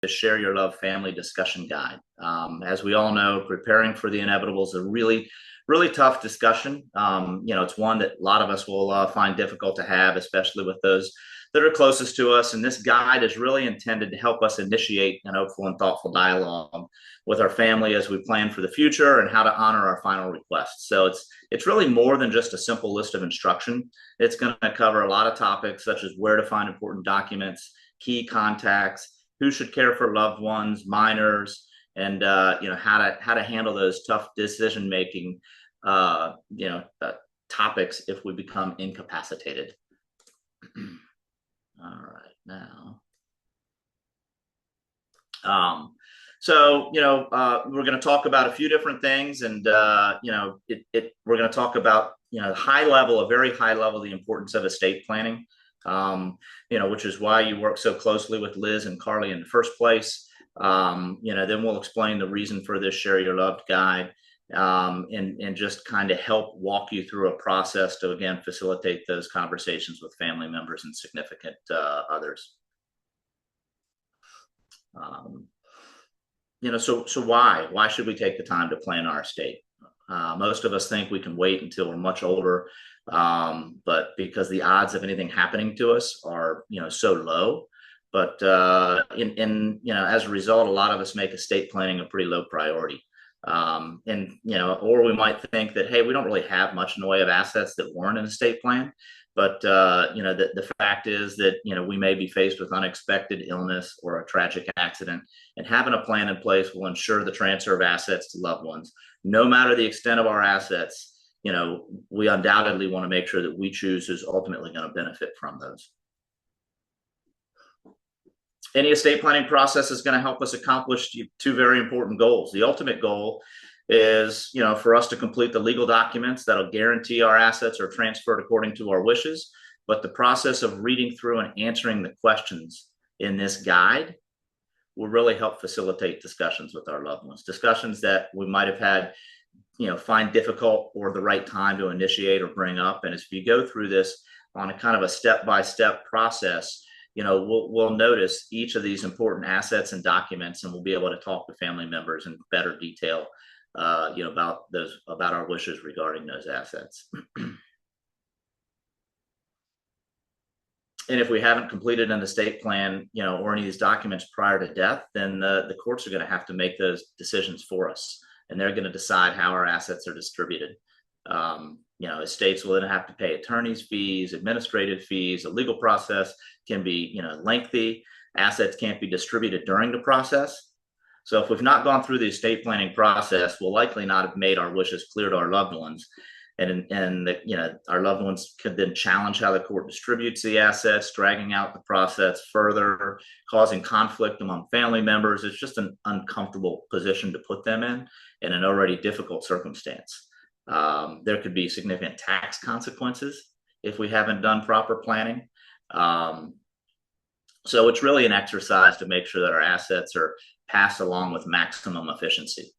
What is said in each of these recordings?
the Share Your Love Family Discussion Guide. As we all know, preparing for the inevitable is a really tough discussion. It's one that a lot of us will find difficult to have, especially with those that are closest to us. And this guide is really intended to help us initiate an hopeful and thoughtful dialogue with our family as we plan for the future and how to honor our final requests. So it's really more than just a simple list of instruction. It's going to cover a lot of topics such as where to find important documents, key contacts, who should care for loved ones, minors, and how to handle those tough decision making topics if we become incapacitated. All right, now. We're going to talk about a few different things, and we're going to talk about a very high level, the importance of estate planning. Which is why you work so closely with Liz and Carly in the first place. Then we'll explain the reason for this Share Your Love guide, and just kind of help walk you through a process to, again, facilitate those conversations with family members and significant others. So why should we take the time to plan our estate? Most of us think we can wait until we're much older, but because the odds of anything happening to us are so low. But as a result, a lot of us make estate planning a pretty low priority. Or we might think that, hey, we don't really have much in the way of assets that warrant an estate plan. But the fact is that we may be faced with unexpected illness or a tragic accident, and having a plan in place will ensure the transfer of assets to loved ones. No matter the extent of our assets, we undoubtedly want to make sure that we choose who's ultimately going to benefit from those. Any estate planning process is going to help us accomplish two very important goals. The ultimate goal is, for us to complete the legal documents that'll guarantee our assets are transferred according to our wishes. But the process of reading through and answering the questions in this guide will really help facilitate discussions with our loved ones, discussions that we might have had, find difficult or the right time to initiate or bring up. And as we go through this on a kind of a step-by-step process, we'll notice each of these important assets and documents, and we'll be able to talk to family members in better detail about our wishes regarding those assets. And if we haven't completed an estate plan, or any of these documents prior to death, then the courts are going to have to make those decisions for us, and they're going to decide how our assets are distributed. Estates will then have to pay attorney's fees, administrative fees. The legal process can be, lengthy. Assets can't be distributed during the process. So if we've not gone through the estate planning process, we'll likely not have made our wishes clear to our loved ones. And our loved ones could then challenge how the court distributes the assets, dragging out the process further, causing conflict among family members. It's just an uncomfortable position to put them in an already difficult circumstance. There could be significant tax consequences if we haven't done proper planning. So it's really an exercise to make sure that our assets are passed along with maximum efficiency.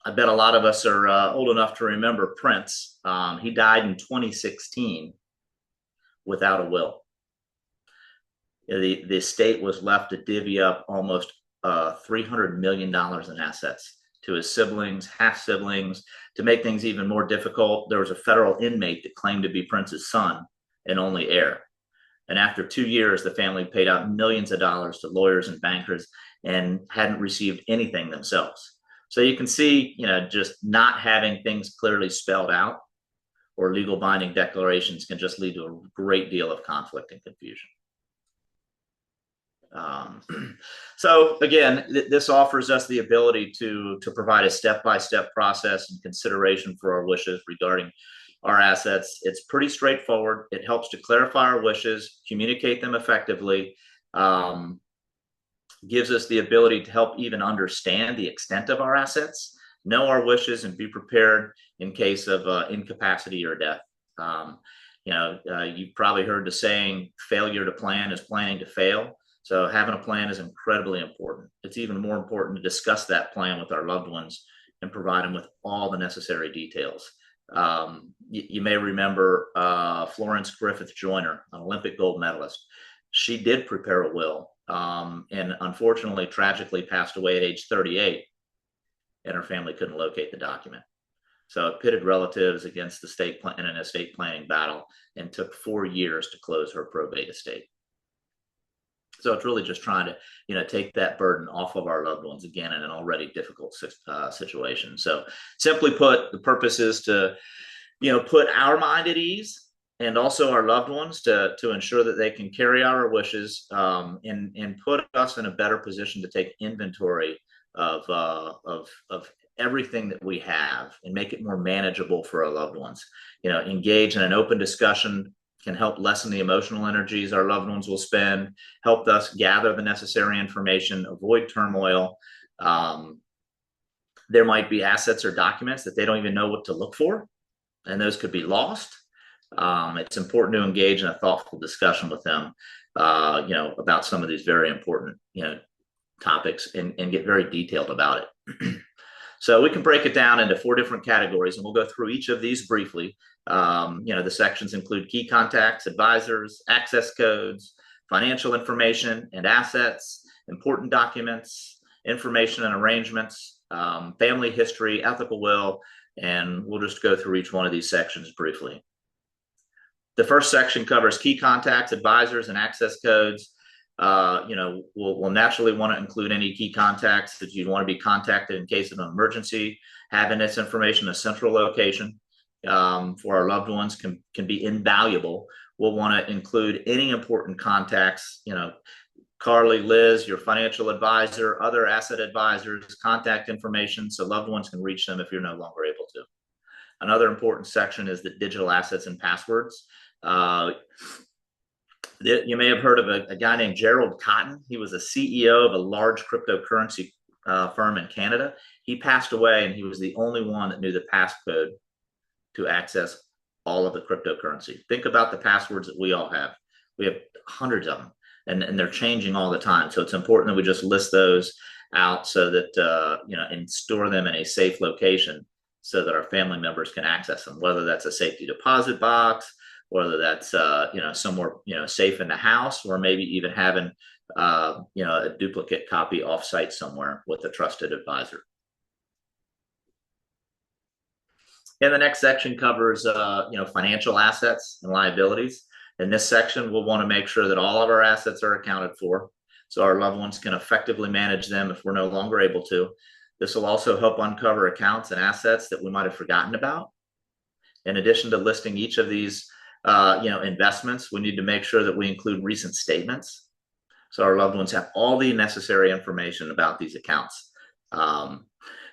I bet a lot of us are old enough to remember Prince. He died in 2016 without a will. The estate was left to divvy up almost $300 million in assets to his siblings, half-siblings. To make things even more difficult, there was a federal inmate that claimed to be Prince's son and only heir. And after 2 years, the family paid out millions of dollars to lawyers and bankers and hadn't received anything themselves. So you can see, just not having things clearly spelled out or legal binding declarations can just lead to a great deal of conflict and confusion. So again, this offers us the ability to provide a step-by-step process and consideration for our wishes regarding our assets. It's pretty straightforward. It helps to clarify our wishes, communicate them effectively, gives us the ability to help even understand the extent of our assets, know our wishes, and be prepared in case of incapacity or death. You've probably heard the saying, failure to plan is planning to fail. So having a plan is incredibly important. It's even more important to discuss that plan with our loved ones and provide them with all the necessary details. You may remember Florence Griffith Joyner, an Olympic gold medalist. she did prepare a will, and unfortunately, tragically passed away at age 38, and her family couldn't locate the document. So it pitted relatives against the state in an estate planning battle, and took 4 years to close her probate estate. So it's really just trying to, take that burden off of our loved ones, again, in an already difficult situation. So simply put, the purpose is to, put our mind at ease, and also our loved ones, to ensure that they can carry out our wishes, and put us in a better position to take inventory of everything that we have, and make it more manageable for our loved ones. Engage in an open discussion can help lessen the emotional energies our loved ones will spend, help us gather the necessary information, avoid turmoil. There might be assets or documents that they don't even know what to look for, and those could be lost. It's important to engage in a thoughtful discussion with them, about some of these very important, topics, and get very detailed about it. So we can break it down into 4 different categories, and we'll go through each of these briefly. The sections include key contacts, advisors, access codes, financial information and assets, important documents, information and arrangements, family history, ethical will, and we'll just go through each one of these sections briefly. The first section covers key contacts, advisors, and access codes. We'll naturally want to include any key contacts that you'd want to be contacted in case of an emergency. Having this information in a central location for our loved ones can be invaluable. We'll want to include any important contacts, Carly, Liz, your financial advisor, other asset advisors, contact information, so loved ones can reach them if you're no longer able to. Another important section is the digital assets and passwords. You may have heard of a guy named Gerald Cotton. He was a CEO of a large cryptocurrency firm in Canada. He passed away, and he was the only one that knew the passcode to access all of the cryptocurrency. Think about the passwords that we all have. We have hundreds of them, and they're changing all the time. So it's important that we just list those out, so that, and store them in a safe location, so that our family members can access them, whether that's a safety deposit box, whether that's, somewhere, safe in the house, or maybe even having, a duplicate copy offsite somewhere with a trusted advisor. And the next section covers, financial assets and liabilities. In this section, we'll want to make sure that all of our assets are accounted for, so our loved ones can effectively manage them if we're no longer able to. This will also help uncover accounts and assets that we might have forgotten about. In addition to listing each of these, investments, we need to make sure that we include recent statements, so our loved ones have all the necessary information about these accounts.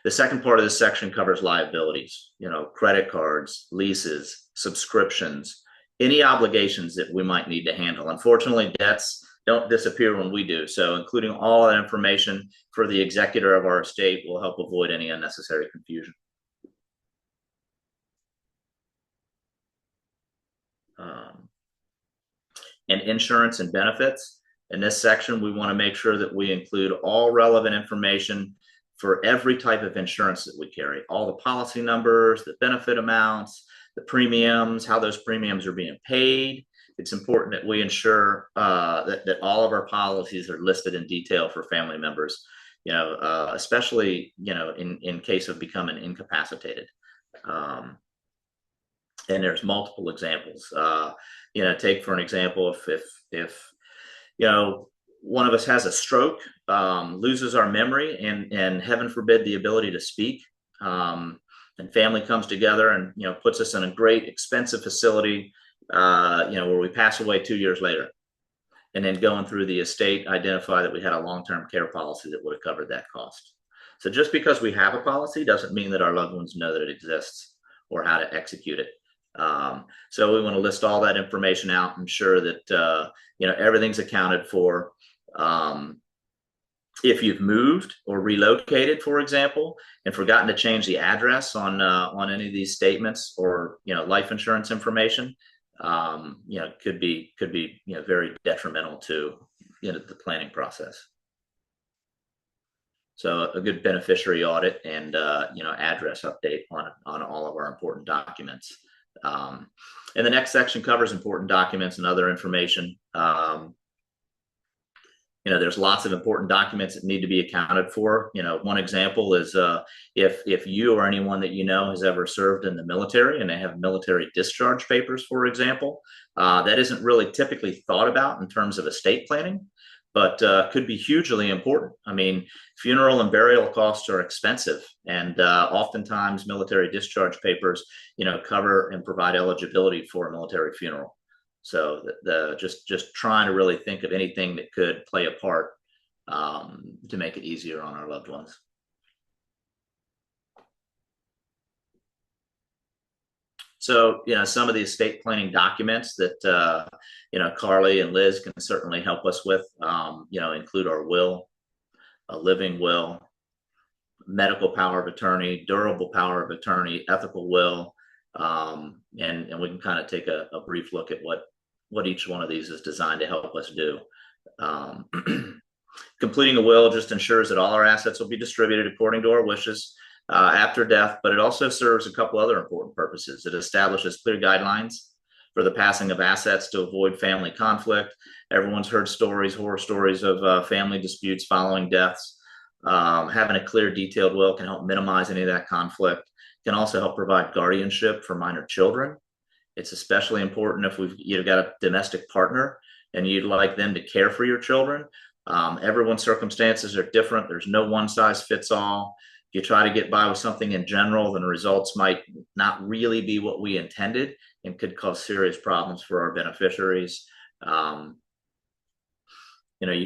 The second part of this section covers liabilities, credit cards, leases, subscriptions, any obligations that we might need to handle. Unfortunately, debts don't disappear when we do, so including all that information for the executor of our estate will help avoid any unnecessary confusion. And insurance and benefits. In this section, we want to make sure that we include all relevant information for every type of insurance that we carry, all the policy numbers, the benefit amounts, the premiums, how those premiums are being paid. It's important that we ensure that all of our policies are listed in detail for family members, especially, in case of becoming incapacitated. And there's multiple examples. Take for an example, if one of us has a stroke, loses our memory, and heaven forbid the ability to speak, and family comes together and puts us in a great expensive facility, where we pass away 2 years later, and then going through the estate, identify that we had a long-term care policy that would have covered that cost. So just because we have a policy doesn't mean that our loved ones know that it exists or how to execute it. So we want to list all that information out, ensure that everything's accounted for. If you've moved or relocated, for example, and forgotten to change the address on any of these statements or life insurance information, could be very detrimental to the planning process. So a good beneficiary audit and address update on all of our important documents. And the next section covers important documents and other information. there's lots of important documents that need to be accounted for. One example is if you or anyone that you know has ever served in the military and they have military discharge papers, for example, that isn't really typically thought about in terms of estate planning, but could be hugely important. I mean, funeral and burial costs are expensive, and oftentimes military discharge papers, cover and provide eligibility for a military funeral. So just trying to really think of anything that could play a part to make it easier on our loved ones. So, some of the estate planning documents that, Carly and Liz can certainly help us with, include our will, a living will, medical power of attorney, durable power of attorney, ethical will, and we can kind of take a brief look at what each one of these is designed to help us do. Completing a will just ensures that all our assets will be distributed according to our wishes after death, but it also serves a couple other important purposes. It establishes clear guidelines for the passing of assets to avoid family conflict. Everyone's heard horror stories of family disputes following deaths. Having a clear, detailed will can help minimize any of that conflict. Can also help provide guardianship for minor children. It's especially important if you've got a domestic partner and you'd like them to care for your children. Everyone's circumstances are different. There's no one size fits all. If you try to get by with something in general, then the results might not really be what we intended and could cause serious problems for our beneficiaries. You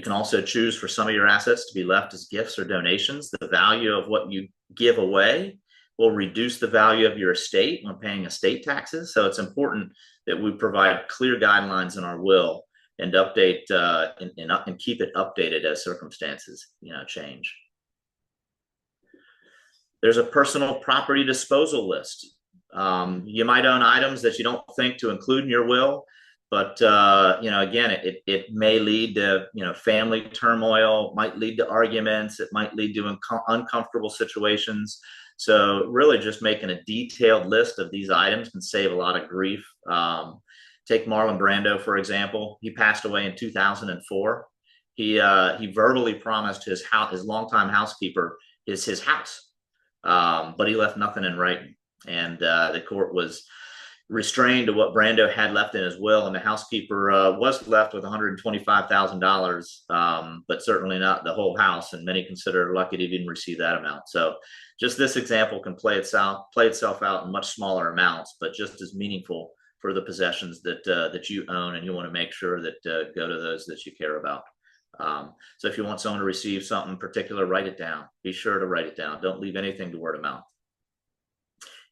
can also choose for some of your assets to be left as gifts or donations. The value of what you give away will reduce the value of your estate when paying estate taxes. So it's important that we provide clear guidelines in our will and update and keep it updated as circumstances change. There's a personal property disposal list. You might own items that you don't think to include in your will, but again, it may lead to family turmoil, might lead to arguments, it might lead to uncomfortable situations. So really just making a detailed list of these items can save a lot of grief. Take Marlon Brando, for example. He passed away in 2004. He verbally promised his longtime housekeeper his house, but he left nothing in writing. And the court was restrained to what Brando had left in his will, and the housekeeper was left with $125,000, but certainly not the whole house, and many consider lucky to even receive that amount. So just this example can play itself out in much smaller amounts, but just as meaningful for the possessions that you own, and you want to make sure that go to those that you care about. So if you want someone to receive something particular, write it down. Be sure to write it down. Don't leave anything to word of mouth.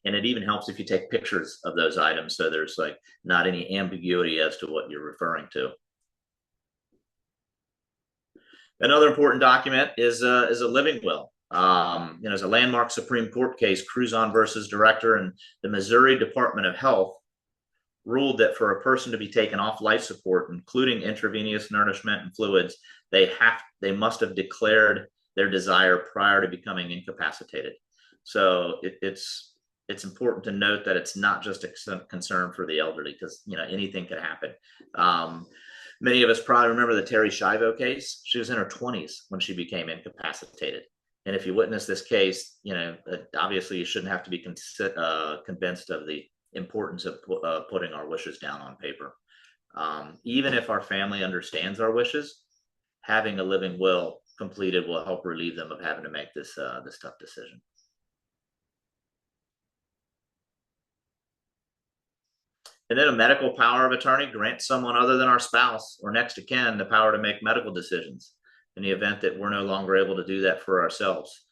And it even helps if you take pictures of those items, so there's not any ambiguity as to what you're referring to. Another important document is a living will. There's a landmark Supreme Court case, Cruzon versus Director, and the Missouri Department of Health ruled that for a person to be taken off life support, including intravenous nourishment and fluids, they must have declared their desire prior to becoming incapacitated. So it's important to note that it's not just a concern for the elderly, because anything could happen. Many of us probably remember the Terri Schiavo case. She was in her 20s when she became incapacitated. And if you witness this case, obviously you shouldn't have to be convinced of the importance of putting our wishes down on paper. Even if our family understands our wishes, having a living will completed will help relieve them of having to make this tough decision. And then a medical power of attorney grants someone other than our spouse or next of kin the power to make medical decisions in the event that we're no longer able to do that for ourselves.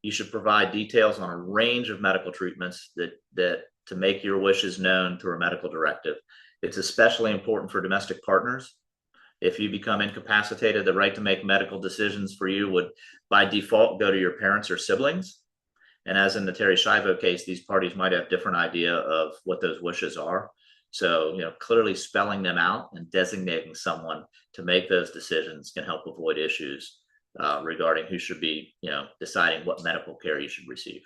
You should provide details on a range of medical treatments that to make your wishes known through a medical directive. It's especially important for domestic partners. If you become incapacitated, the right to make medical decisions for you would by default go to your parents or siblings. And as in the Terri Schiavo case, these parties might have different idea of what those wishes are. So, clearly spelling them out and designating someone to make those decisions can help avoid issues regarding who should be, deciding what medical care you should receive.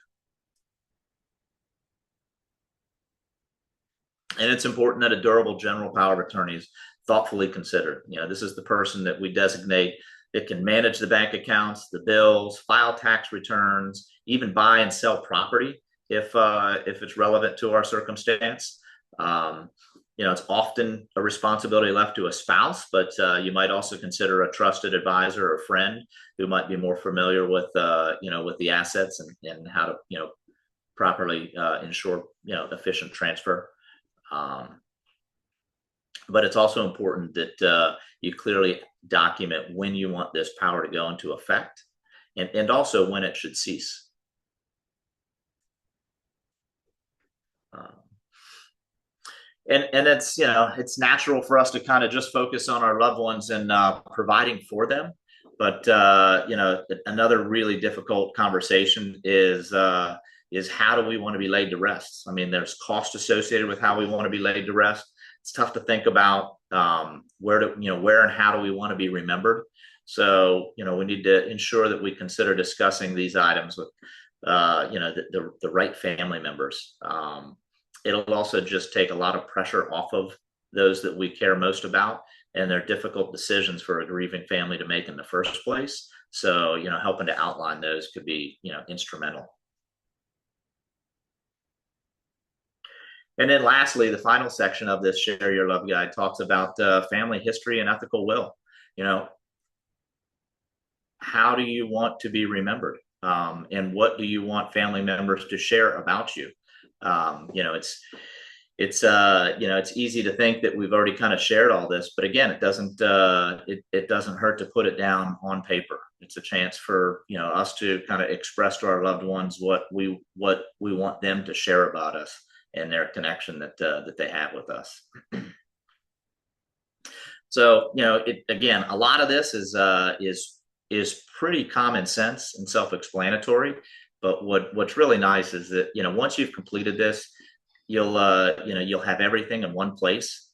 And it's important that a durable general power of attorney is thoughtfully considered. This is the person that we designate that can manage the bank accounts, the bills, file tax returns, even buy and sell property if it's relevant to our circumstance. It's often a responsibility left to a spouse, but you might also consider a trusted advisor or friend who might be more familiar with with the assets and how to properly ensure efficient transfer. But it's also important that you clearly document when you want this power to go into effect, and also when it should cease. And it's it's natural for us to kind of just focus on our loved ones and providing for them, but another really difficult conversation is how do we want to be laid to rest? I mean, there's cost associated with how we want to be laid to rest. It's tough to think about where and how do we want to be remembered. So we need to ensure that we consider discussing these items with the right family members. It'll also just take a lot of pressure off of those that we care most about, and they're difficult decisions for a grieving family to make in the first place. So helping to outline those could be instrumental. And then lastly, the final section of this Share Your Love Guide talks about family history and ethical will. How do you want to be remembered? And what do you want family members to share about you? It's easy to think that we've already kind of shared all this, but again, it doesn't hurt to put it down on paper. It's a chance for us to kind of express to our loved ones what we want them to share about us and their connection that they have with us. So again, a lot of this is pretty common sense and self-explanatory. But what's really nice is that once you've completed this, you'll have everything in one place,